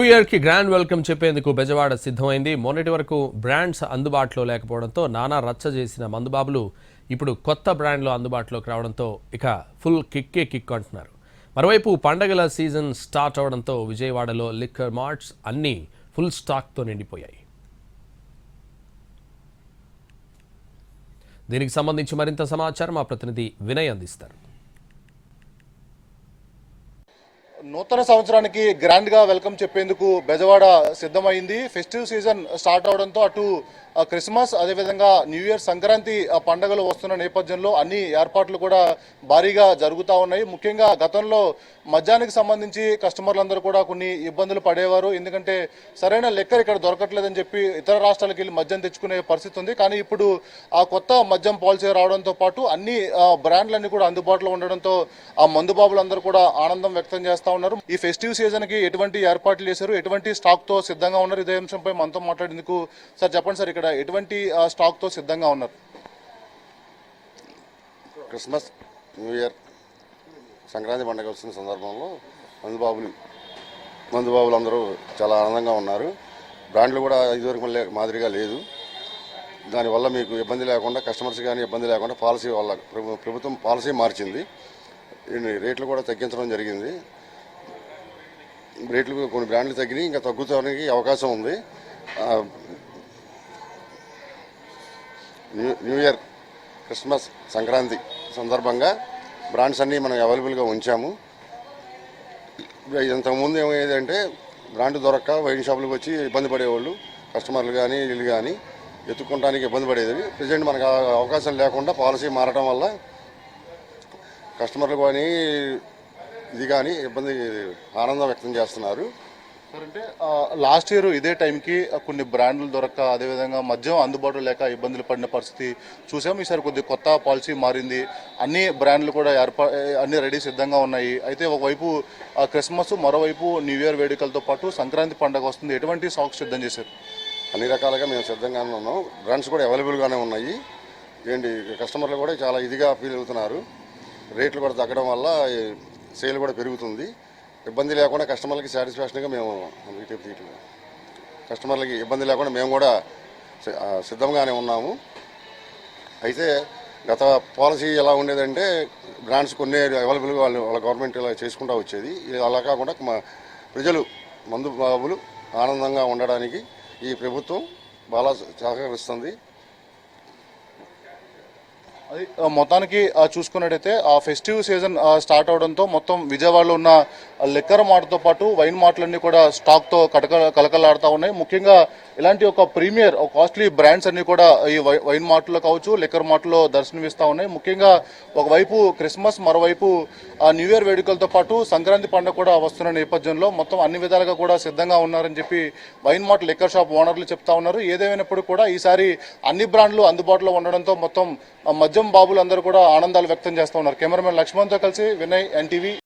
New year కి grand welcome చెప్పేందుకు బెజవాడ సిద్ధమైంది. మొన్నటి వరకు బ్రాండ్స్ అందుబాటులో లేకపోవడంతో నానా రచ్చ చేసిన మందుబాబులు ఇప్పుడు కొత్త బ్రాండ్లు అందుబాటులోకి రావడంతో ఇక ఫుల్ కిక్ అంటున్నారు. మరోవైపు పండగల సీజన్ స్టార్ట్ అవడంతో విజయవాడలో లిక్కర్ మార్ట్స్ అన్నీ ఫుల్ స్టాక్తో నిండిపోయాయి. దీనికి సంబంధించి మరింత సమాచారం మా ప్రతినిధి వినయ్ అందిస్తారు. నూతన సంవత్సరానికి గ్రాండ్ గా వెల్కమ్ చెప్పేందుకు బెజవాడ సిద్ధమైంది. ఫెస్టివ్ సీజన్ స్టార్ట్ అవడంతో అటు క్రిస్మస్ అదేవిధంగా న్యూ ఇయర్ సంక్రాంతి పండుగలు వస్తున్న నేపథ్యంలో అన్ని ఏర్పాట్లు కూడా భారీగా జరుగుతూ ఉన్నాయి. ముఖ్యంగా గతంలో మద్యానికి సంబంధించి కస్టమర్లందరూ కూడా కొన్ని ఇబ్బందులు పడేవారు. ఎందుకంటే సరైన లెక్కర్ ఇక్కడ దొరకట్లేదని చెప్పి ఇతర రాష్ట్రాలకు వెళ్ళి మద్యం తెచ్చుకునే పరిస్థితి ఉంది. కానీ ఇప్పుడు ఆ కొత్త మద్యం పాలసీ రావడంతో పాటు అన్ని బ్రాండ్లన్నీ కూడా అందుబాటులో ఉండడంతో ఆ మందుబాబులందరూ కూడా ఆనందం వ్యక్తం చేస్తూ ఉన్నారు. ఈ ఫెస్టివ్ సీజన్ కి ఎటువంటి ఏర్పాట్లు చేశారు, ఎటువంటి స్టాక్ తో సిద్ధంగా ఉన్నారు, ఇదే అంశంపై మనతో మాట్లాడేందుకు సార్ చెప్పండి సార్, ఇక్కడ ఎటువంటి స్టాక్ తో సిద్ధంగా ఉన్నారు? క్రిస్మస్, న్యూ ఇయర్, సంక్రాంతి పండుగ వస్తున్న సందర్భంలో మందుబాబులు అందరూ చాలా ఆనందంగా ఉన్నారు. బ్రాండ్లు కూడా ఇదివరకు మాదిరిగా లేదు. దానివల్ల మీకు ఇబ్బంది లేకుండా, కస్టమర్స్ కానీ ఇబ్బంది లేకుండా పాలసీ వల్ల ప్రభుత్వం పాలసీ మార్చింది. రేట్లు కూడా తగ్గించడం జరిగింది. రేట్లు కొన్ని బ్రాండ్లు తగ్గినాయి, ఇంకా తగ్గుతానికి అవకాశం ఉంది. న్యూ ఇయర్, క్రిస్మస్, సంక్రాంతి సందర్భంగా బ్రాండ్స్ అన్నీ మనం అవైలబుల్గా ఉంచాము. ఇంతకుముందు ఏమయ్యేదంటే బ్రాండ్ దొరక్క వైన్ షాపులకు వచ్చి ఇబ్బంది పడేవాళ్ళు, కస్టమర్లు కానీ వీళ్ళు కానీ ఎత్తుక్కోవడానికి ఇబ్బంది పడేది. ప్రజెంట్ మనకు అవకాశం లేకుండా పాలసీ మారడం వల్ల కస్టమర్లు కానీ ఇది కానీ ఇబ్బంది ఆనందం వ్యక్తం చేస్తున్నారు. అంటే లాస్ట్ ఇయర్ ఇదే టైంకి కొన్ని బ్రాండ్లు దొరక్క అదేవిధంగా మద్యం అందుబాటులో లేక ఇబ్బందులు పడిన పరిస్థితి చూసాము. ఈసారి కొద్ది కొత్త పాలసీ మారింది. అన్ని బ్రాండ్లు కూడా అన్ని రెడీ సిద్ధంగా ఉన్నాయి. అయితే ఒకవైపు క్రిస్మస్, మరోవైపు న్యూ ఇయర్ వేడుకలతో పాటు సంక్రాంతి పండుగ వస్తుంది. ఎటువంటి స్టాక్ సిద్ధం చేశారు? అన్ని రకాలుగా మేము సిద్ధంగానే ఉన్నాం. బ్రాండ్స్ కూడా అవైలబుల్గానే ఉన్నాయి. కస్టమర్లు కూడా చాలా ఇదిగా ఫీల్ అవుతున్నారు. రేట్లు కూడా తగ్గడం వల్ల సేల్ కూడా పెరుగుతుంది. ఇబ్బంది లేకుండా కస్టమర్లకి సాటిస్ఫాక్షన్గా మేము కస్టమర్లకి ఇబ్బంది లేకుండా మేము కూడా సిద్ధంగానే ఉన్నాము. అయితే గత పాలసీ ఎలా ఉండేదంటే బ్రాండ్స్ కొన్ని అవైలబుల్గా వాళ్ళ గవర్నమెంట్ ఇలా చేసుకుంటూ వచ్చేది. అలా కాకుండా ప్రజలు మందుబాబులు ఆనందంగా ఉండడానికి ఈ ప్రభుత్వం బాగా సహకరిస్తుంది. అది మొత్తానికి చూసుకున్నట్టయితే ఆ ఫెస్టివ్ సీజన్ స్టార్ట్ అవడంతో మొత్తం విజయవాడలో ఉన్న లిక్కర్ మార్ట్తో పాటు వైన్ మార్ట్లన్నీ కూడా స్టాక్తో కలకలాడుతూ ఉన్నాయి. ముఖ్యంగా ఇలాంటి ఒక ప్రీమియర్ కాస్ట్లీ బ్రాండ్స్ అన్ని కూడా ఈ వైన్ మార్ట్లో కావచ్చు, లిక్కర్ మార్ట్లో దర్శనమిస్తూ ఉన్నాయి. ముఖ్యంగా ఒకవైపు క్రిస్మస్, మరోవైపు న్యూ ఇయర్ వేడుకలతో పాటు సంక్రాంతి పండుగ కూడా వస్తున్న నేపథ్యంలో మొత్తం అన్ని విధాలుగా కూడా సిద్ధంగా ఉన్నారని చెప్పి వైన్ మార్ట్ లిక్కర్ షాప్ ఓనర్లు చెప్తా ఉన్నారు. ఏదేమైనప్పుడు కూడా ఈసారి అన్ని బ్రాండ్లు అందుబాటులో ఉండడంతో మొత్తం మద్యం బాబులు అందరూ కూడా ఆనందాలు వ్యక్తం చేస్తూ ఉన్నారు. కెమెరామెన్ లక్ష్మణ్తో కలిసి వినయ్, ఎన్టీవీ.